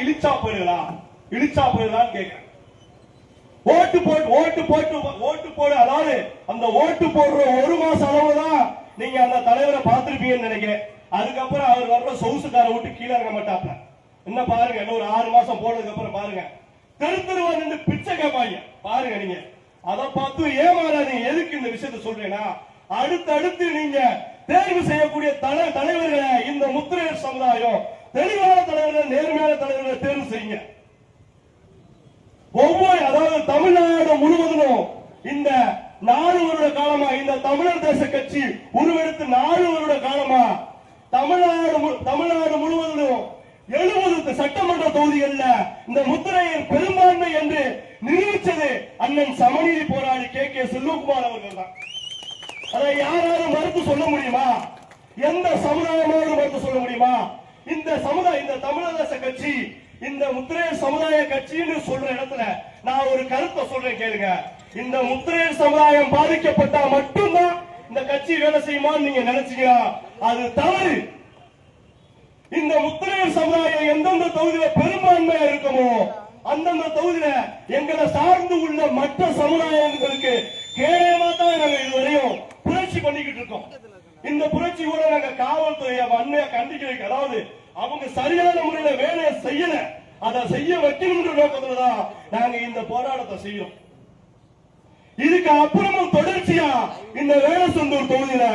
இழிச்சா போயிடுங்களா இழிச்சா போயிடலாம் கேட்கிறேன். ஓட்டு போடு. அதாவது அந்த ஓட்டு போடுற ஒரு மாசம் அளவுதான் நீங்க அந்த தலைவரை பார்த்திருப்பீங்கன்னு நினைக்கிறேன். அதுக்கப்புறம் அவர் வர்ற சொகுசுக்கார விட்டு கீழே இறங்க மாட்டாப்ல. என்ன பாருங்க, இன்னும் ஒரு 6 மாசம் போனதுக்கு அப்புறம் பாருங்க, தெருவா நின்று பிச்சை கேட்பாங்க பாருங்க. நீங்க அதை பார்த்து ஏமாறாதீங்க. எதுக்கு இந்த விஷயத்தை சொல்றேன்னா, அடுத்து நீங்க தேர்வு செய்யக்கூடிய தலைவர்களை இந்த முத்திரையர் சமுதாயம் தெளிவான தலைவர்கள், நேர்மையான தலைவர்களை தேர்வு செய்யுங்க. அதாவது தமிழ்நாடு முழுவதும் இந்த 4 வருட காலமா இந்த தமிழர் தேச கட்சி உருவெடுத்து 4 வருட காலமா தமிழ்நாடு முழுவதும் 70 சட்டமன்ற தொகுதிகளில் இந்த முத்திரையர் பெரும்பான்மை என்று நிரூபித்தது அண்ணன் சமநீதி போராளி கே செல்வகுமார் அவர்கள் தான். அதை யாராலும் மறுத்து சொல்ல முடியுமா? எந்த சமுதாயமாவது மறுத்து சொல்ல முடியுமா? இந்த தமிழர் தேச கட்சி இந்த முத்திரையர் சமுதாய கட்சின்னு சொல்ற இடத்துல நான் ஒரு கருத்தை சொல்றேன் கேளுங்க. இந்த முத்திரையர் சமுதாயம் பாதிக்கப்பட்டா மட்டும்தான் இந்த கட்சி வேலை செய்யுமான்னு நீங்க நினைச்சீங்கன்னா அது தவறு. இந்த முத்திரையர் சமுதாயம் எந்தெந்த தொகுதியில பெரும்பான்மையா இருக்குமோ அந்தந்த தொகுதியில எங்களை சார்ந்து உள்ள மற்ற சமுதாயங்களுக்கு கேடயமா தான் நாங்க இதுவரையும் புரட்சி பண்ணிக்கிட்டு இருக்கோம். இந்த புரட்சி கூட நாங்க காவல்துறையை வன்மையா கண்டிக்க, அதாவது அவங்க சரியான முறையில வேலையை செய்யல, அதை செய்ய வைக்கணும்ன்ற நோக்கத்துலதான் நாங்க இந்த போராட்டத்தை செய்யறோம். இதுக்கு அப்புறமும் தொடர்ச்சியா இந்த வேடசந்தூர் தொகுதியில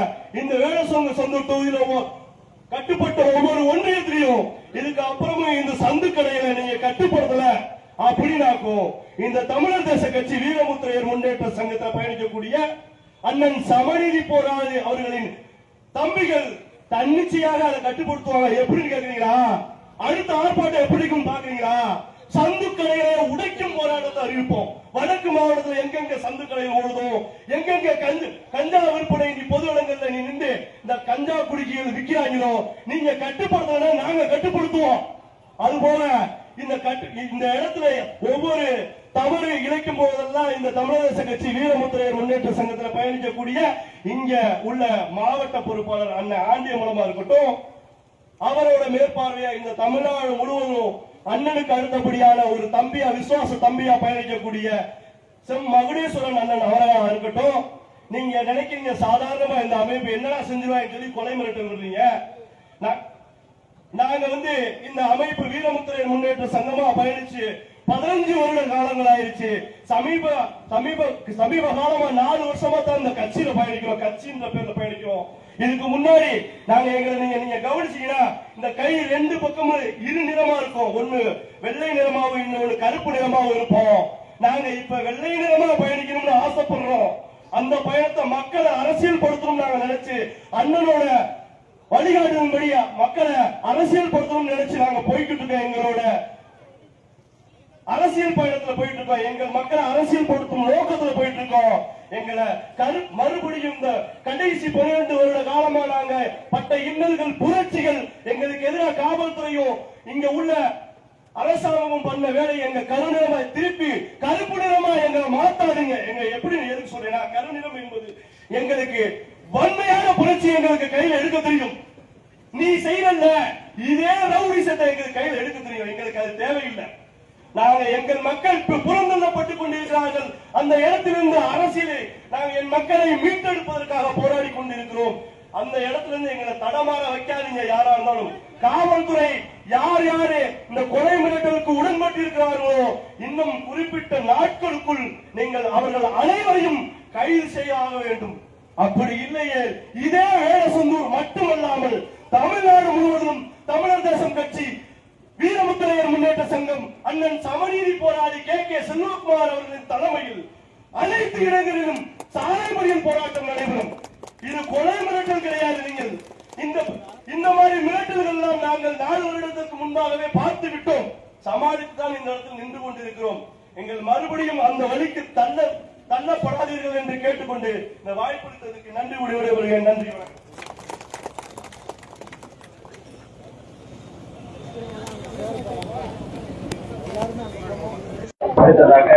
கட்டுப்பட்ட ஒவ்வொரு ஒன்றியத்திலையும் இதுக்கு அப்புறமும் இந்த சந்து கடையில நீங்க கட்டுப்படுத்தல அப்படின்னாக்கும் இந்த தமிழர் தேச கட்சி வீரமுத்திரையர் முன்னேற்ற சங்கத்தில் பயணிக்கக்கூடிய அண்ணன் சமநீதி போராளி அவர்களின் தம்பிகள் தன்னிச்சையாக அதை கட்டுப்படுத்துவாங்க. எப்படின்னு கேக்குறீங்களா? அடுத்த ஆர்ப்பாட்டம் எப்படிக்கும் பாக்குறீங்களா? சந்து கடைகளை உடைக்கும் போராட்டத்தை அறிவிப்போம். வடக்கு மாவட்டத்தில் எங்கெங்க சந்து கடைகள் ஓடுதோ, எங்கெங்க கஞ்சா விற்பனை பொது இடங்கள்ல நீ நின்று இந்த கஞ்சா குடிக்கைகள் விற்கிறாங்களோ நீங்க கட்டுப்படுத்தல, நாங்க கட்டுப்படுத்துவோம். அதுபோல இந்த இடத்துல ஒவ்வொரு தவறு இழைக்கும் போதெல்லாம் இந்த தமிழக தேச கட்சி வீரமுத்திரையர் முன்னேற்ற சங்கத்தில் பயணிக்கக்கூடிய இங்க உள்ள மாவட்ட பொறுப்பாளர் அண்ணன் ஆண்டியமலமா இருக்கட்டும், அவரோட மேற்பார்வையா இந்த தமிழ்நாடு முழுவதும் அண்ணனுக்கு அடுத்தபடியான ஒரு தம்பியா, விசுவாச தம்பியா பயணிக்கக்கூடிய செம் மகுடேஸ்வரன் அண்ணன் அவராக இருக்கட்டும். நீங்க நினைக்கிறீங்க சாதாரணமா இந்த அமைப்பு என்னடா செஞ்சுருவாங்க சொல்லி கொலை மிரட்டல் விடுறீங்க. நாங்க இந்த அமைப்பு வீரமுத்திரையர் முன்னேற்ற சங்கமா பயணிச்சு 15 வருட காலங்கள் ஆயிருச்சு. சமீப காலமா 4 வருஷமா தான் இந்த கட்சியில பயணிக்கிறோம், கட்சின்ற பேர்ல பயணிக்கிறோம். இதுக்கு முன்னாடி நாங்க நீங்க கவனிச்சீங்கன்னா இந்த கை 2 பக்கமும் இரு நிறமா இருக்கும். ஒண்ணு வெள்ளை நிறமாவும் இன்னொன்னு கருப்பு நிறமாவும் இருப்போம். நாங்க இப்ப வெள்ளை நிறமா பயணிக்கணும்னு ஆசைப்படுறோம். அந்த பயணத்தை மக்களை அரசியல் படுத்தணும் நாங்க நினைச்சு அண்ணனோட வழிகாட்டும்படியா மக்களை அரசியல் படுத்தணும்னு நினைச்சு நாங்க போய்கிட்டு இருக்கோம். எங்களோட அரசியல் பயணத்துல போயிட்டு இருக்கோம். எங்கள் மக்களை அரசியல் படுத்தும் நோக்கத்துல போயிட்டு இருக்கோம். எங்களை மறுபடியும் இந்த கடைசி 12 வருட காலமா நாங்க பட்ட இன்னல்கள், புரட்சிகள், எங்களுக்கு எதிராக காவல்துறையும் இங்க உள்ள அரசாங்கமும் பண்ண வேலை எங்க கருநிறமா திருப்பி கருப்பு நிறமா எங்களை மாத்தாடுங்க. எங்க எப்படி எதுக்கு சொல்றேன்னா, கருநிறம் என்பது எங்களுக்கு வன்மையான புரட்சி எங்களுக்கு கையில எடுக்க தெரியும். நீ செய்யல இதே ரவுடி சட்டை எங்களுக்கு கையில எடுக்க தெரியும். எங்களுக்கு அது தேவையில்லை. நாங்க எங்கள் மக்கள் புறந்தள்ளப்பட்டுக் கொண்டிருக்கிறார்கள். அந்த இடத்திலிருந்து அரசியலை நாங்கள் என் மக்களை மீட்டெடுப்பதற்காக போராடி கொண்டிருக்கிறோம். அந்த இடத்திலிருந்து எங்களை தடமாற வைக்காதீங்க. யாரா இருந்தாலும் காவல்துறை யார் யாரு இந்த கொலை மிரட்டலுக்கு உடன்பட்டு இருக்கிறார்களோ இன்னும் குறிப்பிட்ட நாட்களுக்குள் நீங்கள் அவர்கள் அனைவரையும் கைது செய்ய ஆக வேண்டும். அப்படி இல்லையே இதே வேடசந்தூர் மட்டுமல்லாமல் தமிழ்நாடு முழுவதும் தமிழர் தேசம் கட்சி வீரமுத்திரையர் முன்னேற்ற சங்கம் அண்ணன் சமநீதி போராளி கே செல்வகுமார் அவர்களின் தலைமையில் அனைத்து இடங்களிலும் சாலை மறியல் போராட்டம் நடைபெறும். இது கொலை மிரட்டல் கிடையாது. நீங்கள் இந்த மாதிரி மிரட்டல்கள் எல்லாம் நாங்கள் 4 வருடத்திற்கு முன்பாகவே பார்த்து விட்டோம். சமாளித்துதான் இந்த இடத்தில் நின்று கொண்டிருக்கிறோம். எங்கள் மறுபடியும் அந்த வழிக்கு தள்ளப்படாதீர்கள் என்று கேட்டுக்கொண்டு இந்த வாய்ப்பளித்ததற்கு நன்றி விடைபெறுகிறேன். நன்றி, வணக்கம். அடுத்ததாக